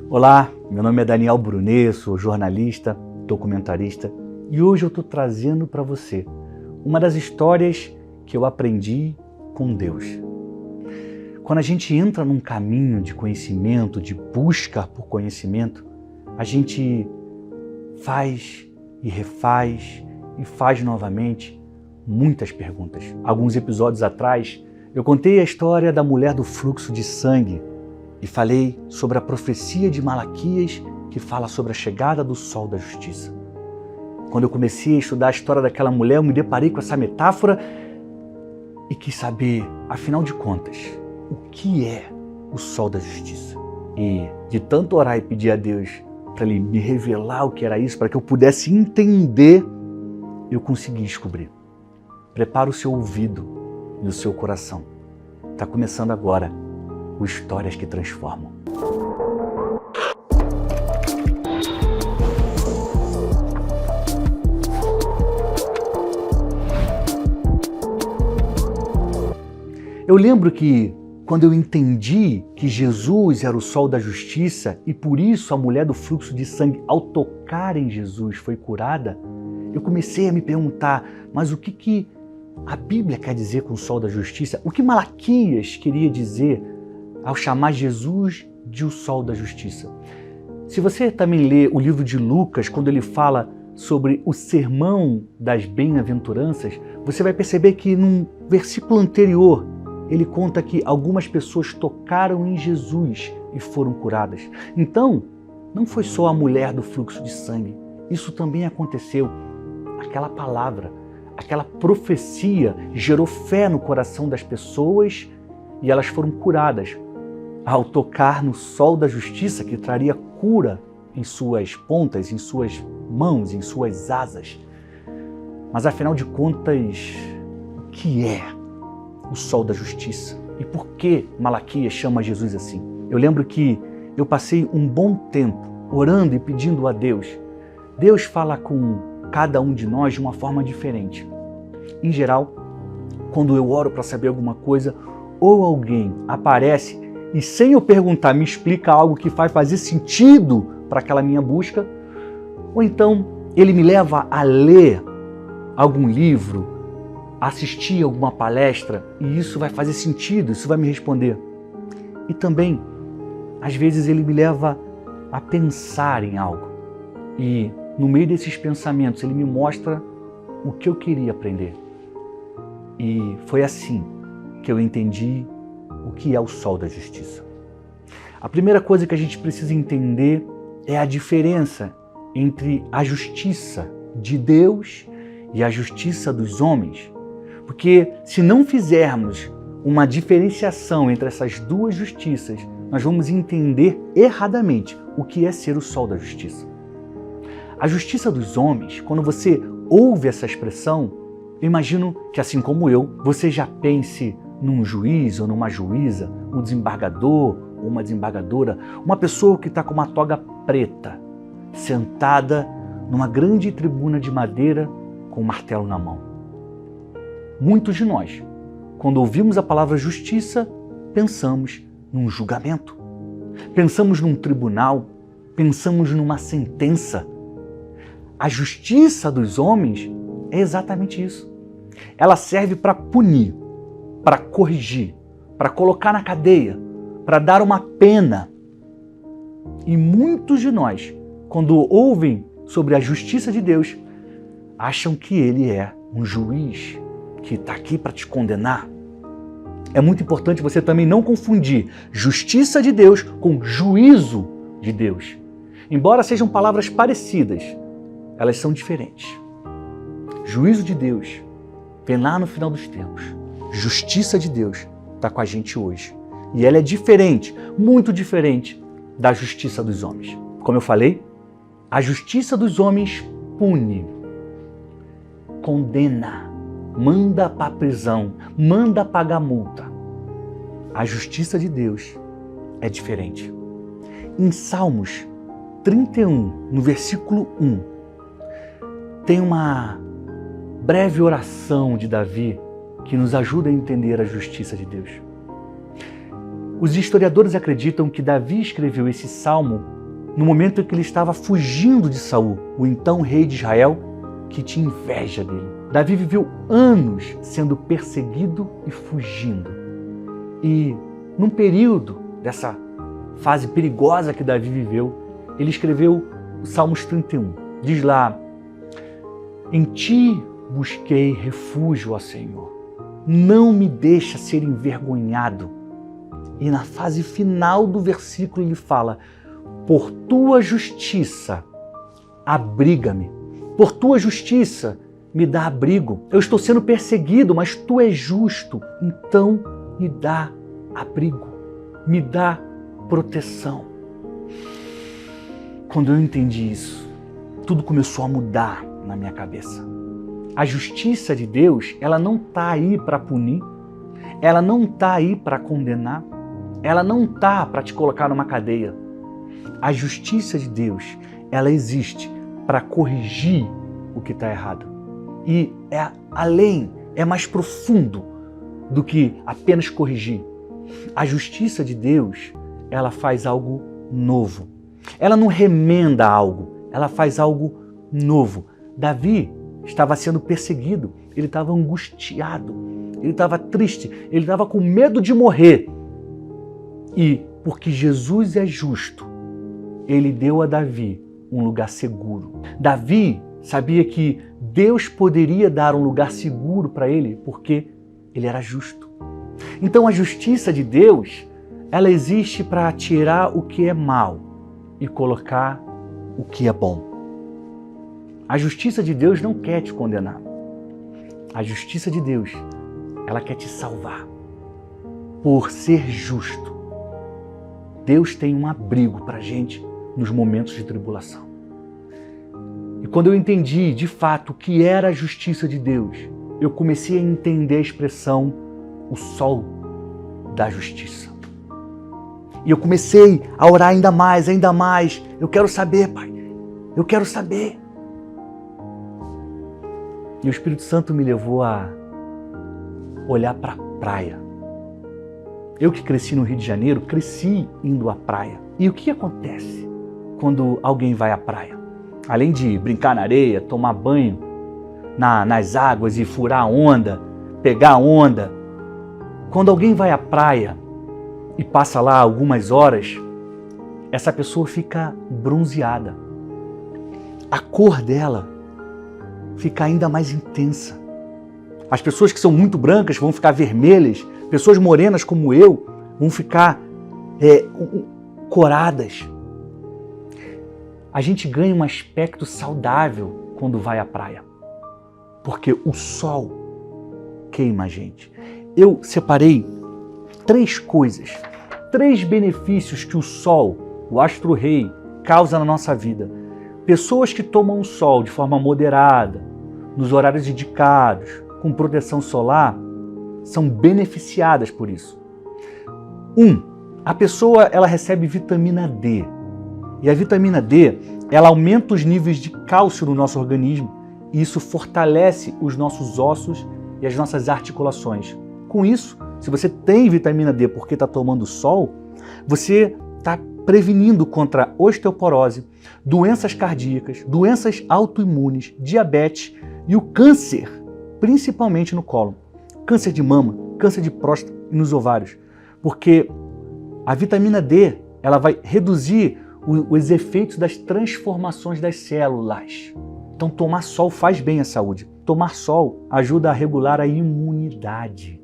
Olá, meu nome é Daniel Brunet, sou jornalista, documentarista e hoje eu estou trazendo para você uma das histórias que eu aprendi com Deus. Quando a gente entra num caminho de conhecimento, de busca por conhecimento, a gente faz e refaz e faz novamente muitas perguntas. Alguns episódios atrás, eu contei a história da mulher do fluxo de sangue e falei sobre a profecia de Malaquias que fala sobre a chegada do sol da justiça. Quando eu comecei a estudar a história daquela mulher, eu me deparei com essa metáfora e quis saber, afinal de contas, o que é o sol da justiça. E de tanto orar e pedir a Deus para Ele me revelar o que era isso, para que eu pudesse entender, eu consegui descobrir. Prepara o seu ouvido e o seu coração. Está começando agora o Histórias que Transformam. Eu lembro que quando eu entendi que Jesus era o sol da justiça e por isso a mulher do fluxo de sangue, ao tocar em Jesus, foi curada, eu comecei a me perguntar, mas o que a Bíblia quer dizer com o sol da justiça? O que Malaquias queria dizer ao chamar Jesus de o sol da justiça? Se você também lê o livro de Lucas, quando ele fala sobre o sermão das bem-aventuranças, você vai perceber que num versículo anterior, ele conta que algumas pessoas tocaram em Jesus e foram curadas. Então, não foi só a mulher do fluxo de sangue. Isso também aconteceu. Aquela palavra, aquela profecia gerou fé no coração das pessoas e elas foram curadas ao tocar no sol da justiça que traria cura em suas pontas, em suas mãos, em suas asas. Mas afinal de contas, o que é o sol da justiça? E por que Malaquias chama Jesus assim? Eu lembro que eu passei um bom tempo orando e pedindo a Deus. Deus fala com cada um de nós de uma forma diferente. Em geral, quando eu oro para saber alguma coisa, ou alguém aparece e sem eu perguntar me explica algo que vai fazer sentido para aquela minha busca, ou então ele me leva a ler algum livro, assistir alguma palestra e isso vai fazer sentido, isso vai me responder. E também, às vezes ele me leva a pensar em algo e no meio desses pensamentos ele me mostra o que eu queria aprender. E foi assim que eu entendi o que é o sol da justiça. A primeira coisa que a gente precisa entender é a diferença entre a justiça de Deus e a justiça dos homens. Porque se não fizermos uma diferenciação entre essas duas justiças, nós vamos entender erradamente o que é ser o sol da justiça. A justiça dos homens, quando você ouve essa expressão, eu imagino que, assim como eu, você já pense num juiz ou numa juíza, um desembargador ou uma desembargadora, uma pessoa que está com uma toga preta, sentada numa grande tribuna de madeira com um martelo na mão. Muitos de nós, quando ouvimos a palavra justiça, pensamos num julgamento, pensamos num tribunal, pensamos numa sentença. A justiça dos homens é exatamente isso. Ela serve para punir, para corrigir, para colocar na cadeia, para dar uma pena. E muitos de nós, quando ouvem sobre a justiça de Deus, acham que Ele é um juiz que está aqui para te condenar. É muito importante você também não confundir justiça de Deus com juízo de Deus. Embora sejam palavras parecidas, elas são diferentes. Juízo de Deus vem lá no final dos tempos. Justiça de Deus está com a gente hoje. E ela é diferente, muito diferente da justiça dos homens. Como eu falei, a justiça dos homens pune, condena, manda para a prisão, manda pagar multa. A justiça de Deus é diferente. Em Salmos 31, no versículo 1, tem uma breve oração de Davi que nos ajuda a entender a justiça de Deus. Os historiadores acreditam que Davi escreveu esse salmo no momento em que ele estava fugindo de Saul, o então rei de Israel, que tinha inveja dele. Davi viveu anos sendo perseguido e fugindo. E num período dessa fase perigosa que Davi viveu, ele escreveu o Salmos 31. Diz lá: em ti busquei refúgio, ó Senhor. Não me deixa ser envergonhado. E na fase final do versículo ele fala: por tua justiça, abriga-me. Por tua justiça, me dá abrigo. Eu estou sendo perseguido, mas tu és justo. Então, me dá abrigo. Me dá proteção. Quando eu entendi isso, tudo começou a mudar na minha cabeça. A justiça de Deus, ela não está aí para punir. Ela não está aí para condenar. Ela não está para te colocar numa cadeia. A justiça de Deus, ela existe para corrigir o que está errado. E é além, é mais profundo do que apenas corrigir. A justiça de Deus, ela faz algo novo. Ela não remenda algo, ela faz algo novo. Davi estava sendo perseguido, ele estava angustiado, ele estava triste, ele estava com medo de morrer. E porque Jesus é justo, ele deu a Davi um lugar seguro. Davi sabia que Deus poderia dar um lugar seguro para ele porque ele era justo. Então a justiça de Deus, ela existe para tirar o que é mal e colocar o que é bom. A justiça de Deus não quer te condenar. A justiça de Deus, ela quer te salvar. Por ser justo, Deus tem um abrigo para a gente nos momentos de tribulação. E quando eu entendi de fato o que era a justiça de Deus, eu comecei a entender a expressão o sol da justiça. E eu comecei a orar ainda mais. Eu quero saber, Pai. Eu quero saber. E o Espírito Santo me levou a olhar para a praia. Eu que cresci no Rio de Janeiro, cresci indo à praia. E o que acontece quando alguém vai à praia? Além de brincar na areia, tomar banho nas águas e furar a onda, pegar a onda, quando alguém vai à praia e passa lá algumas horas, essa pessoa fica bronzeada. A cor dela fica ainda mais intensa. As pessoas que são muito brancas vão ficar vermelhas, pessoas morenas como eu vão ficar coradas. A gente ganha um aspecto saudável quando vai à praia, porque o sol queima a gente. Eu separei 3 coisas, 3 benefícios que o sol, o astro-rei, causa na nossa vida. Pessoas que tomam o sol de forma moderada, nos horários indicados, com proteção solar, são beneficiadas por isso. 1. A pessoa ela recebe vitamina D. E a vitamina D, ela aumenta os níveis de cálcio no nosso organismo e isso fortalece os nossos ossos e as nossas articulações. Com isso, se você tem vitamina D porque está tomando sol, você está prevenindo contra osteoporose, doenças cardíacas, doenças autoimunes, diabetes e o câncer, principalmente no colo. Câncer de mama, câncer de próstata e nos ovários. Porque a vitamina D ela vai reduzir os efeitos das transformações das células. Então tomar sol faz bem à saúde. Tomar sol ajuda a regular a imunidade.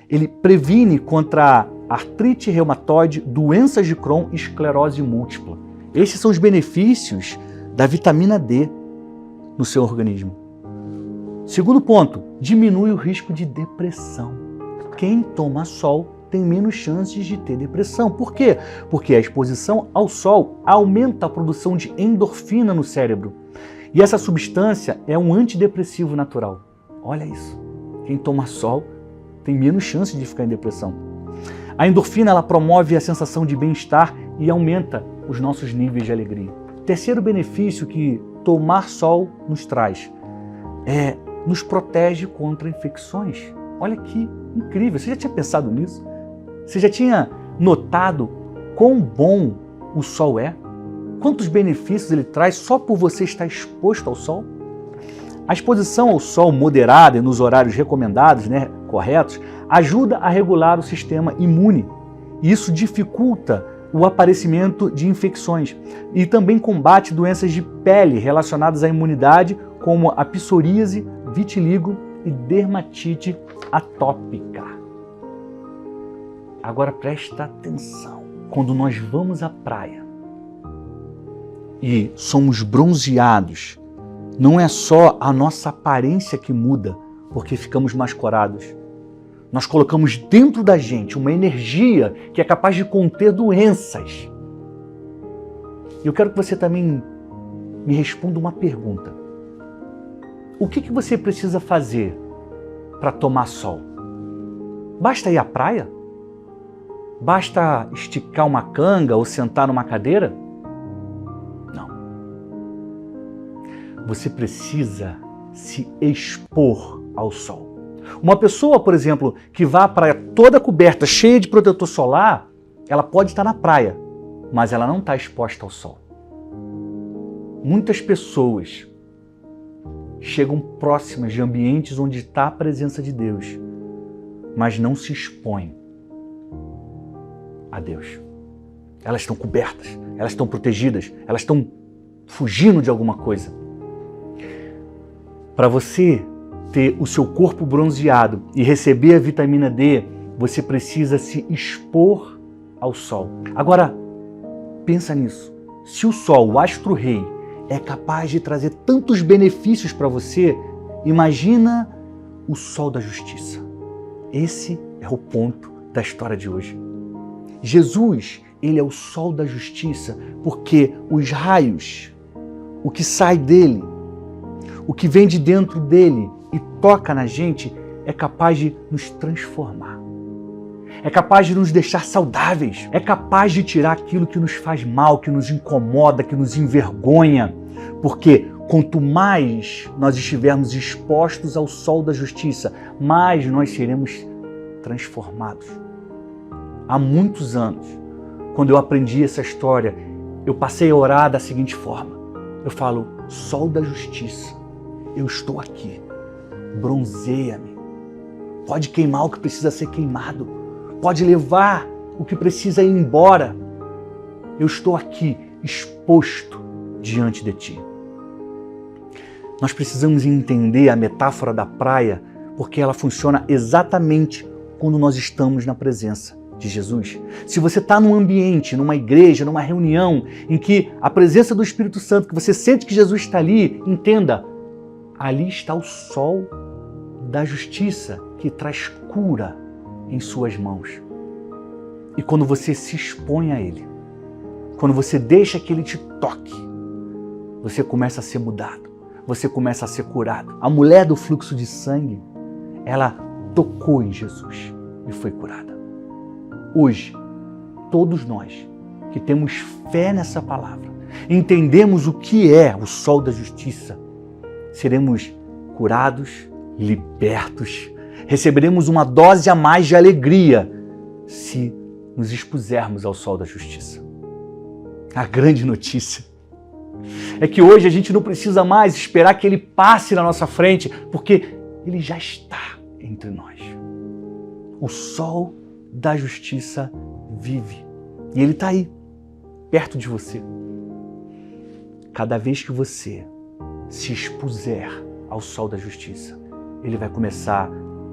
Ele previne contra artrite reumatoide, doenças de Crohn e esclerose múltipla. Esses são os benefícios da vitamina D no seu organismo. Segundo ponto, diminui o risco de depressão. Quem toma sol tem menos chances de ter depressão. Por quê? Porque a exposição ao sol aumenta a produção de endorfina no cérebro. E essa substância é um antidepressivo natural. Olha isso. Quem toma sol tem menos chance de ficar em depressão. A endorfina ela promove a sensação de bem-estar e aumenta os nossos níveis de alegria. Terceiro benefício que tomar sol nos traz nos protege contra infecções. Olha que incrível. Você já tinha pensado nisso? Você já tinha notado quão bom o sol é? Quantos benefícios ele traz só por você estar exposto ao sol? A exposição ao sol moderada e nos horários recomendados, corretos, ajuda a regular o sistema imune. Isso dificulta o aparecimento de infecções e também combate doenças de pele relacionadas à imunidade, como a psoríase, vitiligo e dermatite atópica. Agora presta atenção. Quando nós vamos à praia e somos bronzeados, não é só a nossa aparência que muda porque ficamos mais corados. Nós colocamos dentro da gente uma energia que é capaz de conter doenças. Eu quero que você também me responda uma pergunta. O que você precisa fazer para tomar sol? Basta ir à praia? Basta esticar uma canga ou sentar numa cadeira? Não. Você precisa se expor ao sol. Uma pessoa, por exemplo, que vá à praia toda coberta, cheia de protetor solar, ela pode estar na praia, mas ela não está exposta ao sol. Muitas pessoas chegam próximas de ambientes onde está a presença de Deus, mas não se expõem a Deus. Elas estão cobertas, elas estão protegidas, elas estão fugindo de alguma coisa. Para você ter o seu corpo bronzeado e receber a vitamina D, você precisa se expor ao sol. Agora, pensa nisso. Se o sol, o astro-rei, é capaz de trazer tantos benefícios para você, imagina o sol da justiça. Esse é o ponto da história de hoje. Jesus, ele é o sol da justiça, porque os raios, o que sai dele, o que vem de dentro dele e toca na gente, é capaz de nos transformar. É capaz de nos deixar saudáveis. É capaz de tirar aquilo que nos faz mal, que nos incomoda, que nos envergonha. Porque quanto mais nós estivermos expostos ao sol da justiça, mais nós seremos transformados. Há muitos anos, quando eu aprendi essa história, eu passei a orar da seguinte forma. Eu falo, sol da justiça, eu estou aqui, bronzeia-me. Pode queimar o que precisa ser queimado. Pode levar o que precisa ir embora. Eu estou aqui, exposto diante de ti. Nós precisamos entender a metáfora da praia, porque ela funciona exatamente quando nós estamos na presença de Jesus. Se você está num ambiente, numa igreja, numa reunião, em que a presença do Espírito Santo, que você sente que Jesus está ali, entenda, ali está o sol da justiça que traz cura em suas mãos. E quando você se expõe a Ele, quando você deixa que Ele te toque, você começa a ser mudado, você começa a ser curado. A mulher do fluxo de sangue, ela tocou em Jesus e foi curada. Hoje, todos nós que temos fé nessa palavra, entendemos o que é o sol da justiça, seremos curados, libertos, receberemos uma dose a mais de alegria se nos expusermos ao sol da justiça. A grande notícia é que hoje a gente não precisa mais esperar que ele passe na nossa frente, porque ele já está entre nós. O sol da justiça vive e ele está aí, perto de você. Cada vez que você se expuser ao sol da justiça, ele vai começar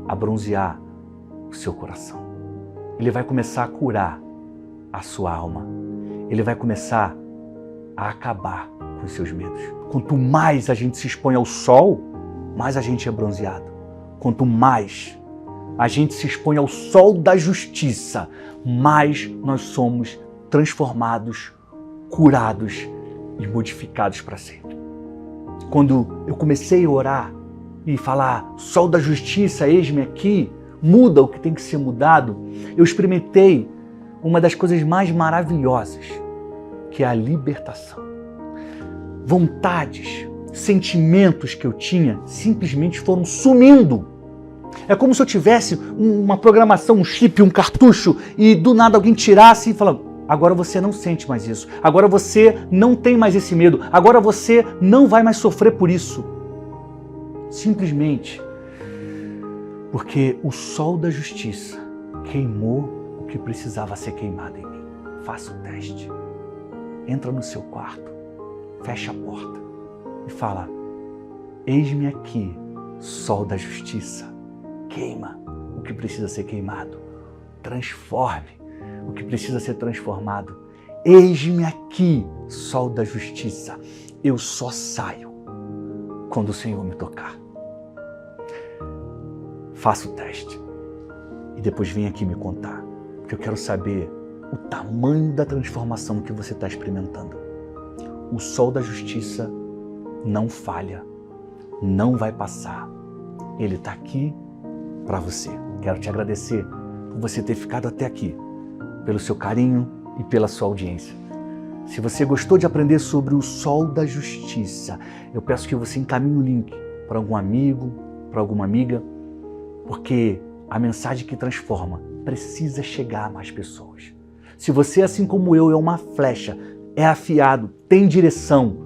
a bronzear o seu coração. Ele vai começar a curar a sua alma. Ele vai começar a acabar com os seus medos. Quanto mais a gente se expõe ao sol, mais a gente é bronzeado. Quanto mais a gente se expõe ao sol da justiça, mais nós somos transformados, curados e modificados para sempre. Quando eu comecei a orar e falar, sol da justiça, eis-me aqui, muda o que tem que ser mudado, eu experimentei uma das coisas mais maravilhosas, que é a libertação. Vontades, sentimentos que eu tinha simplesmente foram sumindo. É como se eu tivesse uma programação, um chip, um cartucho, e do nada alguém tirasse e falasse: agora você não sente mais isso, agora você não tem mais esse medo, agora você não vai mais sofrer por isso. Simplesmente porque o sol da justiça queimou o que precisava ser queimado em mim. Faça o teste. Entra no seu quarto, fecha a porta e fala: eis-me aqui, sol da justiça. Queima o que precisa ser queimado. Transforme o que precisa ser transformado. Eis-me aqui, sol da justiça. Eu só saio quando o Senhor me tocar. Faça o teste e depois vem aqui me contar, porque eu quero saber o tamanho da transformação que você está experimentando. O sol da justiça não falha, não vai passar. Ele está aqui para você. Quero te agradecer por você ter ficado até aqui, pelo seu carinho e pela sua audiência. Se você gostou de aprender sobre o sol da justiça, eu peço que você encaminhe o link para algum amigo, para alguma amiga, porque a mensagem que transforma precisa chegar a mais pessoas. Se você, assim como eu, é uma flecha, é afiado, tem direção,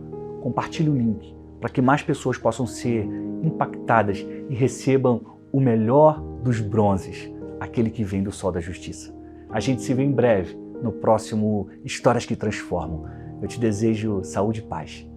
compartilhe o link para que mais pessoas possam ser impactadas e recebam o melhor dos bronzes, aquele que vem do sol da justiça. A gente se vê em breve no próximo Histórias que Transformam. Eu te desejo saúde e paz.